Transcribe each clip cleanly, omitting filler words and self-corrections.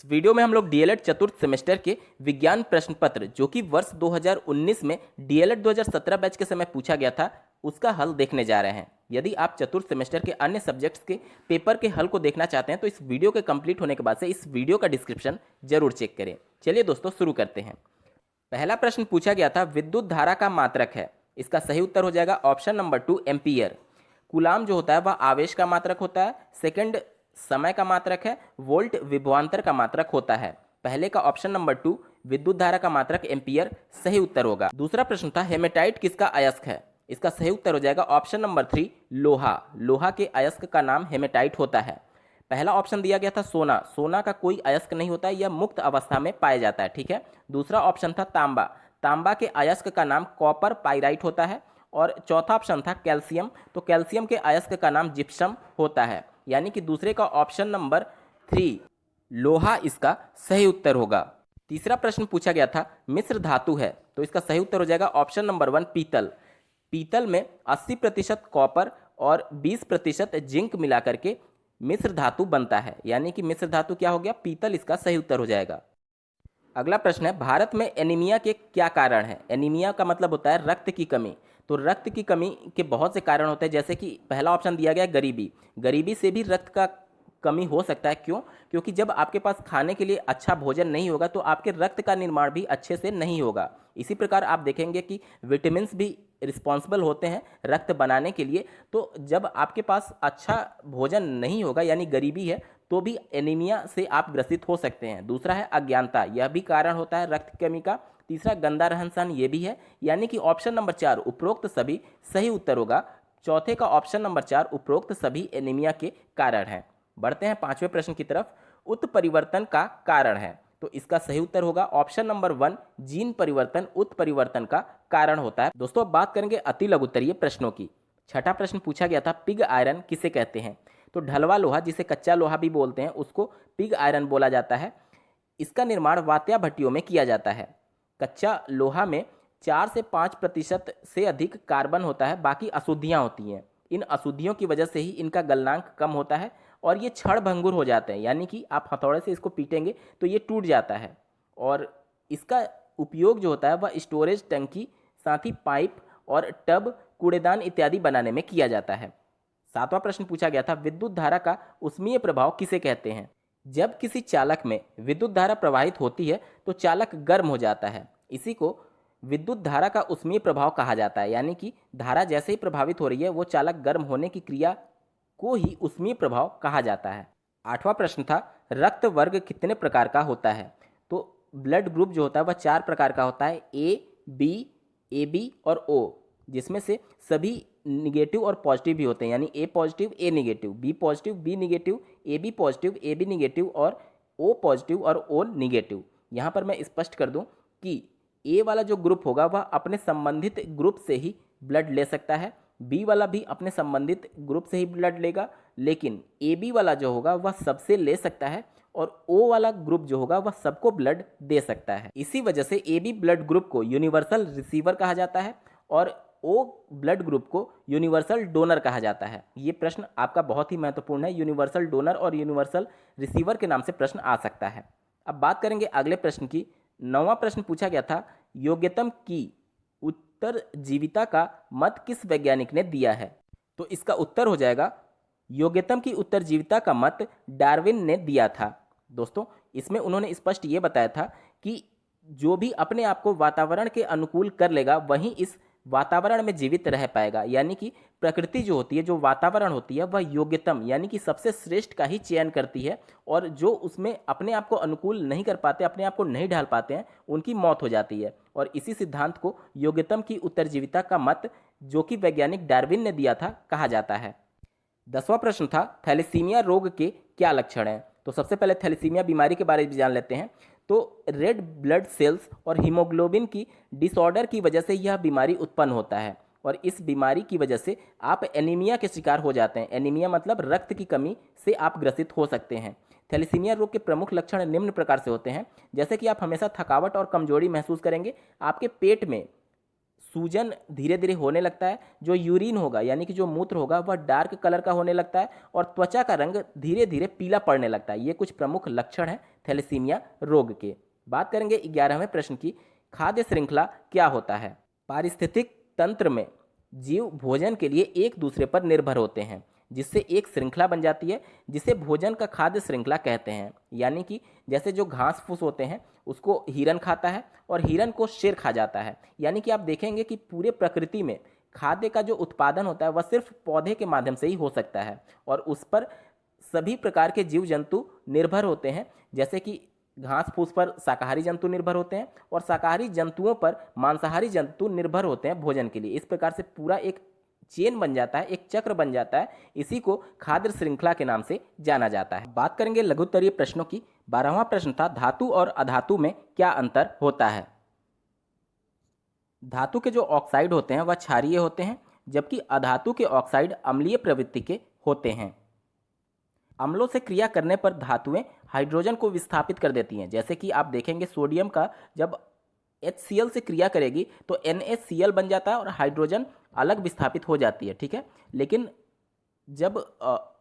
इस वीडियो में हम लोग डीएलएड चतुर्थ सेमेस्टर के विज्ञान प्रश्न पत्र जो कि वर्ष 2019 में डीएलएड 2017 बैच के समय पूछा गया था उसका हल देखने जा रहे हैं। यदि आप चतुर्थ सेमेस्टर के अन्य सब्जेक्ट्स के पेपर के हल को देखना चाहते हैं तो इस वीडियो के कंप्लीट होने के बाद से इस वीडियो का डिस्क्रिप्शन जरूर चेक करें। चलिए दोस्तों शुरू करते हैं। पहला प्रश्न पूछा गया था विद्युत धारा का मात्रक है। इसका सही उत्तर हो जाएगा ऑप्शन नंबर 2 एम्पियर। कूलाम जो होता है वह आवेश का मात्रक होता है। सेकंड समय का मात्रक है। वोल्ट विभवांतर का मात्रक होता है। पहले का ऑप्शन नंबर 2 विद्युत धारा का मात्रक एम्पियर सही उत्तर होगा। दूसरा प्रश्न था हेमेटाइट किसका अयस्क है। इसका सही उत्तर हो जाएगा ऑप्शन नंबर 3 लोहा। लोहा के अयस्क का नाम हेमेटाइट होता है। पहला ऑप्शन दिया गया था सोना। सोना का कोई अयस्क नहीं होता है, यह मुक्त अवस्था में पाया जाता है। ठीक है। दूसरा ऑप्शन था तांबा। तांबा के अयस्क का नाम कॉपर पाइराइट होता है। और चौथा ऑप्शन था कैल्शियम। तो कैल्शियम के अयस्क का नाम जिप्सम होता है। यानी कि दूसरे का ऑप्शन नंबर 3 लोहा इसका सही उत्तर होगा। तीसरा प्रश्न पूछा गया था मिश्र धातु है। तो इसका सही उत्तर हो जाएगा ऑप्शन नंबर 1 पीतल। पीतल में 80% कॉपर और 20% जिंक मिला करके मिश्र धातु बनता है। यानी कि मिश्र धातु क्या हो गया, पीतल इसका सही उत्तर हो जाएगा। अगला प्रश्न है भारत में एनीमिया के क्या कारण है। एनीमिया का मतलब होता है रक्त की कमी। तो रक्त की कमी के बहुत से कारण होते हैं, जैसे कि पहला ऑप्शन दिया गया गरीबी। गरीबी से भी रक्त का कमी हो सकता है। क्यों? क्योंकि जब आपके पास खाने के लिए अच्छा भोजन नहीं होगा तो आपके रक्त का निर्माण भी अच्छे से नहीं होगा। इसी प्रकार आप देखेंगे कि विटामिन्स भी रिस्पॉन्सिबल होते हैं रक्त बनाने के लिए। तो जब आपके पास अच्छा भोजन नहीं होगा यानी गरीबी है तो भी एनीमिया से आप ग्रसित हो सकते हैं। दूसरा है अज्ञानता, यह भी कारण होता है रक्त की कमी का। तीसरा गंदा रहन सहन, ये भी है। यानी कि ऑप्शन नंबर 4 उपरोक्त सभी सही उत्तर होगा। चौथे का ऑप्शन नंबर 4 उपरोक्त सभी एनीमिया के कारण हैं। बढ़ते हैं पांचवें प्रश्न की तरफ। उत्परिवर्तन का कारण है। तो इसका सही उत्तर होगा ऑप्शन नंबर 1 जीन परिवर्तन उत्परिवर्तन का कारण होता है। दोस्तों अब बात करेंगे अति लघुत्तरीय प्रश्नों की। छठा प्रश्न पूछा गया था पिग आयरन किसे कहते हैं। तो ढलवा लोहा जिसे कच्चा लोहा भी बोलते हैं उसको पिग आयरन बोला जाता है। इसका निर्माण वात्या भट्टियों में किया जाता है। कच्चा लोहा में 4 से 5% से अधिक कार्बन होता है, बाकी अशुद्धियां होती हैं। इन अशुद्धियों की वजह से ही इनका गलनांक कम होता है और ये क्षण भंगुर हो जाते हैं। यानी कि आप हथौड़े से इसको पीटेंगे तो ये टूट जाता है। और इसका उपयोग जो होता है वह स्टोरेज टंकी, साथ ही पाइप और टब, कूड़ेदान इत्यादि बनाने में किया जाता है। सातवां प्रश्न पूछा गया था विद्युत धारा का उष्मीय प्रभाव किसे कहते हैं। जब किसी चालक में विद्युत धारा प्रवाहित होती है तो चालक गर्म हो जाता है। इसी को विद्युत धारा का उष्मीय प्रभाव कहा जाता है। यानी कि धारा जैसे ही प्रभावित हो रही है वो चालक गर्म होने की क्रिया को ही उष्मीय प्रभाव कहा जाता है। आठवां प्रश्न था रक्त वर्ग कितने प्रकार का होता है। तो ब्लड ग्रुप जो होता है वह 4 प्रकार का होता है, ए, बी, ए बी और ओ, जिसमें से सभी निगेटिव और पॉजिटिव भी होते हैं। यानी A positive A negative, B positive B negative, A B positive A B negative और ओ पॉजिटिव और ओ निगेटिव। यहाँ पर मैं स्पष्ट कर दूं कि ए वाला जो ग्रुप होगा वह अपने संबंधित ग्रुप से ही ब्लड ले सकता है, बी वाला भी अपने संबंधित ग्रुप से ही ब्लड लेगा, लेकिन ए बी वाला जो होगा वह सबसे ले सकता है और ओ वाला ग्रुप जो होगा वह सबको ब्लड दे सकता है। इसी वजह से ए बी ब्लड ग्रुप को यूनिवर्सल रिसीवर कहा जाता है और ओ ब्लड ग्रुप को यूनिवर्सल डोनर कहा जाता है। ये प्रश्न आपका बहुत ही महत्वपूर्ण है। यूनिवर्सल डोनर और यूनिवर्सल रिसीवर के नाम से प्रश्न आ सकता है। अब बात करेंगे अगले प्रश्न की। 9वां प्रश्न पूछा गया था योग्यतम की उत्तरजीविता का मत किस वैज्ञानिक ने दिया है। तो इसका उत्तर हो जाएगा योग्यतम की उत्तरजीविता का मत डार्विन ने दिया था। दोस्तों इसमें उन्होंने स्पष्ट ये बताया था कि जो भी अपने आप को वातावरण के अनुकूल कर लेगा वही इस वातावरण में जीवित रह पाएगा। यानी कि प्रकृति जो होती है, जो वातावरण होती है वह योग्यतम यानी कि सबसे श्रेष्ठ का ही चयन करती है और जो उसमें अपने आप को अनुकूल नहीं कर पाते, अपने आप को नहीं ढाल पाते हैं, उनकी मौत हो जाती है। और इसी सिद्धांत को योग्यतम की उत्तरजीविता का मत जो कि वैज्ञानिक डार्विन ने दिया था कहा जाता है। 10वां प्रश्न था थैलेसीमिया रोग के क्या लक्षण हैं। तो सबसे पहले थैलेसीमिया बीमारी के बारे में जान लेते हैं। तो रेड ब्लड सेल्स और हीमोग्लोबिन की डिसऑर्डर की वजह से यह बीमारी उत्पन्न होता है और इस बीमारी की वजह से आप एनीमिया के शिकार हो जाते हैं। एनीमिया मतलब रक्त की कमी से आप ग्रसित हो सकते हैं। थैलेसीमिया रोग के प्रमुख लक्षण निम्न प्रकार से होते हैं, जैसे कि आप हमेशा थकावट और कमजोरी महसूस करेंगे, आपके पेट में सूजन धीरे धीरे होने लगता है, जो यूरिन होगा यानी कि जो मूत्र होगा वह डार्क कलर का होने लगता है और त्वचा का रंग धीरे धीरे पीला पड़ने लगता है। ये कुछ प्रमुख लक्षण हैं थैलेसीमिया रोग के। बात करेंगे 11वें प्रश्न की, खाद्य श्रृंखला क्या होता है? पारिस्थितिक तंत्र में जीव भोजन के लिए एक दूसरे पर निर्भर होते हैं, जिससे एक श्रृंखला बन जाती है जिसे भोजन का खाद्य श्रृंखला कहते हैं। यानी कि जैसे जो घास फूस होते हैं उसको हिरन खाता है और हिरन को शेर खा जाता है। यानी कि आप देखेंगे कि पूरे प्रकृति में खाद्य का जो उत्पादन होता है वह सिर्फ पौधे के माध्यम से ही हो सकता है और उस पर सभी प्रकार के जीव जंतु निर्भर होते हैं। जैसे कि घास फूस पर शाकाहारी जंतु निर्भर होते हैं और शाकाहारी जंतुओं पर मांसाहारी जंतु निर्भर होते हैं भोजन के लिए। इस प्रकार से पूरा एक चेन बन जाता है, एक चक्र बन जाता है। इसी को खाद्य श्रृंखला के नाम से जाना जाता है। बात करेंगे लघुत्तरीय प्रश्नों की। 12वां प्रश्न था, धातु और अधातु में क्या अंतर होता है? धातु के जो ऑक्साइड होते हैं वह क्षारीय होते हैं, जबकि अधातु के ऑक्साइड अम्लीय प्रवृत्ति के होते हैं। अम्लों से क्रिया करने पर धातुएं हाइड्रोजन को विस्थापित कर देती हैं। जैसे कि आप देखेंगे सोडियम का जब HCl से क्रिया करेगी तो NaCl बन जाता है और हाइड्रोजन अलग विस्थापित हो जाती है, ठीक है। लेकिन जब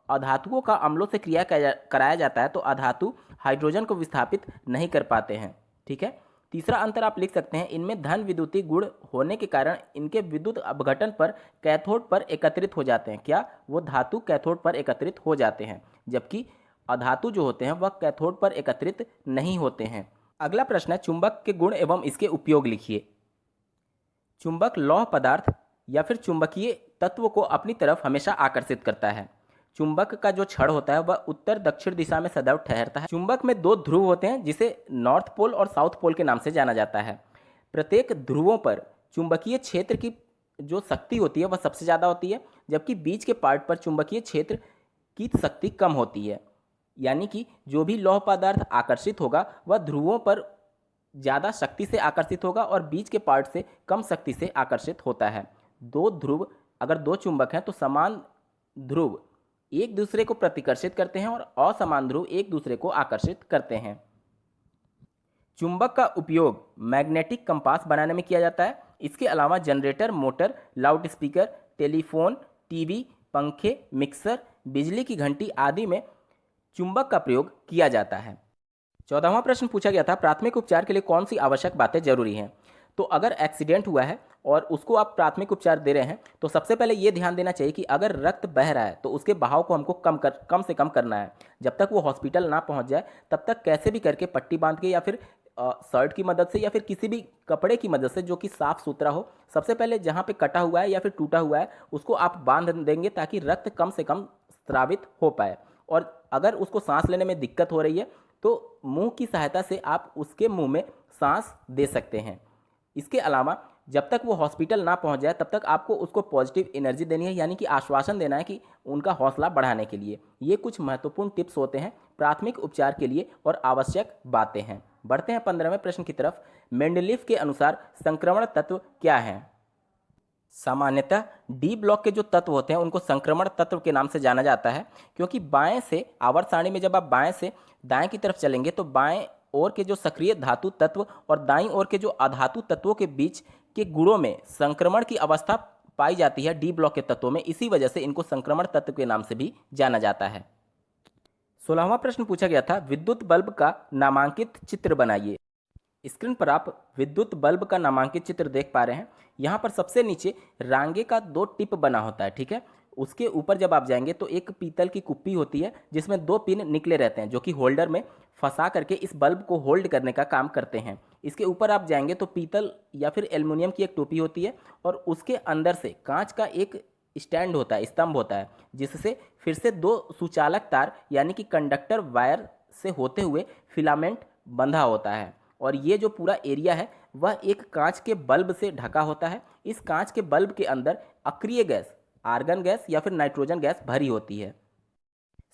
अधातुओं का अम्लों से क्रिया कराया जाता है तो अधातु हाइड्रोजन को विस्थापित नहीं कर पाते हैं, ठीक है। तीसरा अंतर आप लिख सकते हैं, इनमें धन विद्युतीय गुण होने के कारण इनके विद्युत अपघटन पर कैथोड पर एकत्रित हो जाते हैं। क्या? वो धातु कैथोड पर एकत्रित हो जाते हैं, जबकि अधातु जो होते हैं वह कैथोड पर एकत्रित नहीं होते हैं। अगला प्रश्न है, चुंबक के गुण एवं इसके उपयोग लिखिए। चुंबक लौह पदार्थ या फिर चुंबकीय तत्व को अपनी तरफ हमेशा आकर्षित करता है। चुंबक का जो छड़ होता है वह उत्तर दक्षिण दिशा में सदैव ठहरता है। चुंबक में 2 ध्रुव होते हैं जिसे नॉर्थ पोल और साउथ पोल के नाम से जाना जाता है। प्रत्येक ध्रुवों पर चुंबकीय क्षेत्र की जो शक्ति होती है वह सबसे ज़्यादा होती है, जबकि बीच के पार्ट पर चुंबकीय क्षेत्र की शक्ति कम होती है। यानी कि जो भी लौह पदार्थ आकर्षित होगा वह ध्रुवों पर ज़्यादा शक्ति से आकर्षित होगा और बीच के पार्ट से कम शक्ति से आकर्षित होता है। 2 ध्रुव, अगर 2 चुंबक हैं तो समान ध्रुव एक दूसरे को प्रतिकर्षित करते हैं और असमान ध्रुव एक दूसरे को आकर्षित करते हैं। चुंबक का उपयोग मैग्नेटिक कंपास बनाने में किया जाता है। इसके अलावा generator, motor, loudspeaker, telephone, TV, पंखे, मिक्सर, बिजली की घंटी आदि में चुंबक का प्रयोग किया जाता है। 14वां प्रश्न पूछा गया था, प्राथमिक उपचार के लिए कौन सी आवश्यक बातें जरूरी हैं? तो अगर एक्सीडेंट हुआ है और उसको आप प्राथमिक उपचार दे रहे हैं तो सबसे पहले ये ध्यान देना चाहिए कि अगर रक्त बह रहा है तो उसके बहाव को हमको कम से कम करना है। जब तक वो हॉस्पिटल ना पहुंच जाए तब तक कैसे भी करके पट्टी बांध के या फिर शर्ट की मदद से या फिर किसी भी कपड़े की मदद से जो कि साफ सुथरा हो, सबसे पहले जहाँ पे कटा हुआ है या फिर टूटा हुआ है उसको आप बांध देंगे ताकि रक्त कम से कम स्रावित हो पाए। और अगर उसको सांस लेने में दिक्कत हो रही है तो मुंह की सहायता से आप उसके मुंह में सांस दे सकते हैं। इसके अलावा जब तक वो हॉस्पिटल ना पहुंच जाए तब तक आपको उसको पॉजिटिव एनर्जी देनी है, यानी कि आश्वासन देना है कि उनका हौसला बढ़ाने के लिए। ये कुछ महत्वपूर्ण टिप्स होते हैं प्राथमिक उपचार के लिए और आवश्यक बातें हैं। बढ़ते हैं 15वें प्रश्न की तरफ। मेंडलीफ के अनुसार संक्रमण तत्व क्या है? सामान्यतः डी ब्लॉक के जो तत्व होते हैं उनको संक्रमण तत्व के नाम से जाना जाता है, क्योंकि बाएं से आवर्त सारणी में जब आप बाएं से दाएं की तरफ चलेंगे तो बाएं ओर के जो सक्रिय धातु तत्व और दाईं ओर के जो अधातु तत्वों के बीच के गुणों में संक्रमण की अवस्था पाई जाती है डी ब्लॉक के तत्वों में। इसी वजह से इनको संक्रमण तत्व के नाम से भी जाना जाता है। 16वां प्रश्न पूछा गया था, विद्युत बल्ब का नामांकित चित्र बनाइए। स्क्रीन पर आप विद्युत बल्ब का नामांकित चित्र देख पा रहे हैं। यहाँ पर सबसे नीचे रांगे का 2 टिप बना होता है, ठीक है। उसके ऊपर जब आप जाएंगे तो एक पीतल की कुप्पी होती है जिसमें 2 पिन निकले रहते हैं जो कि होल्डर में फंसा करके इस बल्ब को होल्ड करने का काम करते हैं। इसके ऊपर आप जाएंगे तो पीतल या फिर एल्युमिनियम की एक टोपी होती है और उसके अंदर से कांच का एक स्टैंड होता है, स्तंभ होता है, जिससे फिर से 2 सुचालक तार यानी कि कंडक्टर वायर से होते हुए फिलामेंट बंधा होता है। और ये जो पूरा एरिया है वह एक कांच के बल्ब से ढका होता है। इस कांच के बल्ब के अंदर अक्रिय गैस, आर्गन गैस या फिर नाइट्रोजन गैस भरी होती है।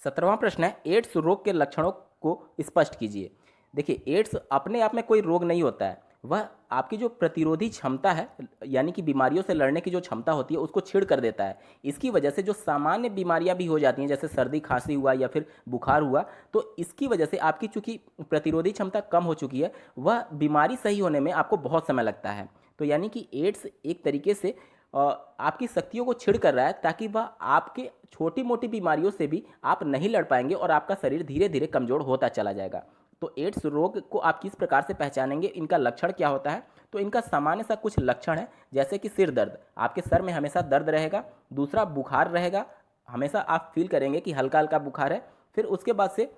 17वां प्रश्न है, एड्स रोग के लक्षणों को स्पष्ट कीजिए। देखिए, एड्स अपने आप में कोई रोग नहीं होता है, वह आपकी जो प्रतिरोधी क्षमता है यानी कि बीमारियों से लड़ने की जो क्षमता होती है उसको छीड़ कर देता है। इसकी वजह से जो सामान्य बीमारियां भी हो जाती हैं जैसे सर्दी खांसी हुआ या फिर बुखार हुआ, तो इसकी वजह से आपकी चूंकि प्रतिरोधी क्षमता कम हो चुकी है वह बीमारी सही होने में आपको बहुत समय लगता है। तो यानी कि एड्स एक तरीके से आपकी शक्तियों को छीड़ कर रहा है, ताकि वह आपके छोटी मोटी बीमारियों से भी आप नहीं लड़ पाएंगे और आपका शरीर धीरे धीरे कमज़ोर होता चला जाएगा। तो एड्स रोग को आप किस प्रकार से पहचानेंगे, इनका लक्षण क्या होता है? तो इनका सामान्य सा कुछ लक्षण है, जैसे कि सिर दर्द, आपके सर में हमेशा दर्द रहेगा। दूसरा, बुखार रहेगा, हमेशा आप फील करेंगे कि हल्का हल्का बुखार है। फिर उसके बाद से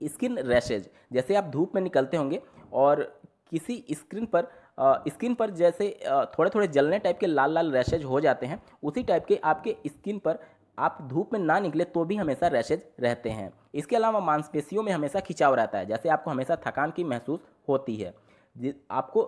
स्किन रैशेज, जैसे आप धूप में निकलते होंगे और किसी स्किन पर जैसे थोड़े थोड़े जलने टाइप के लाल लाल रैशेज हो जाते हैं, उसी टाइप के आपके स्किन पर आप धूप में ना निकले तो भी हमेशा रैशेज रहते हैं। इसके अलावा मांसपेशियों में हमेशा खिंचाव रहता है, जैसे आपको हमेशा थकान की महसूस होती है, आपको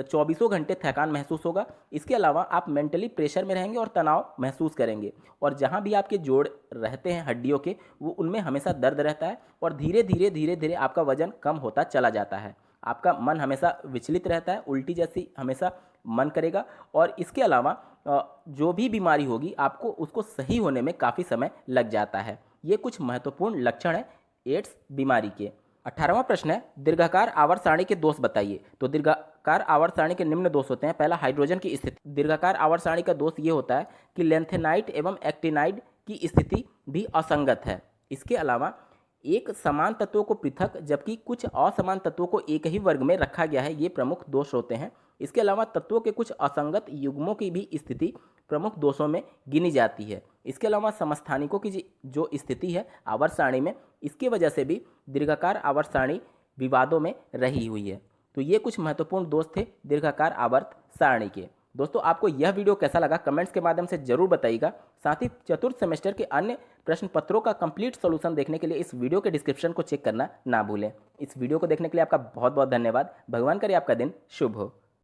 24 घंटे थकान महसूस होगा। इसके अलावा आप मेंटली प्रेशर में रहेंगे और तनाव महसूस करेंगे, और जहाँ भी आपके जोड़ रहते हैं हड्डियों के, वो उनमें हमेशा दर्द रहता है, और धीरे धीरे धीरे धीरे आपका वजन कम होता चला जाता है। आपका मन हमेशा विचलित रहता है, उल्टी जैसी हमेशा मन करेगा, और इसके अलावा जो भी बीमारी होगी आपको उसको सही होने में काफ़ी समय लग जाता है। ये कुछ महत्वपूर्ण लक्षण हैं एड्स बीमारी के। 18वां प्रश्न है, दीर्घाकार आवर्त सारणी के दोष बताइए। तो दीर्घाकार आवर्त सारणी के निम्न दोष होते हैं। पहला, हाइड्रोजन की स्थिति। दीर्घाकार आवर्त सारणी का दोष ये होता है कि लेंथेनाइट एवं एक्टिनाइड की स्थिति भी असंगत है। इसके अलावा एक समान तत्वों को पृथक जबकि कुछ असमान तत्वों को एक ही वर्ग में रखा गया है, ये प्रमुख दोष होते हैं। इसके अलावा तत्वों के कुछ असंगत युग्मों की भी स्थिति प्रमुख दोषों में गिनी जाती है। इसके अलावा समस्थानिकों की जो स्थिति है आवर्त सारणी में, इसकी वजह से भी दीर्घाकार आवर्त सारणी विवादों में रही हुई है। तो ये कुछ महत्वपूर्ण दोष थे दीर्घाकार आवर्त सारणी के। दोस्तों, आपको यह वीडियो कैसा लगा कमेंट्स के माध्यम से जरूर बताइएगा। साथ ही चतुर्थ सेमेस्टर के अन्य प्रश्न पत्रों का कंप्लीट सॉल्यूशन देखने के लिए इस वीडियो के डिस्क्रिप्शन को चेक करना ना भूलें। इस वीडियो को देखने के लिए आपका बहुत बहुत धन्यवाद। भगवान करे आपका दिन शुभ हो।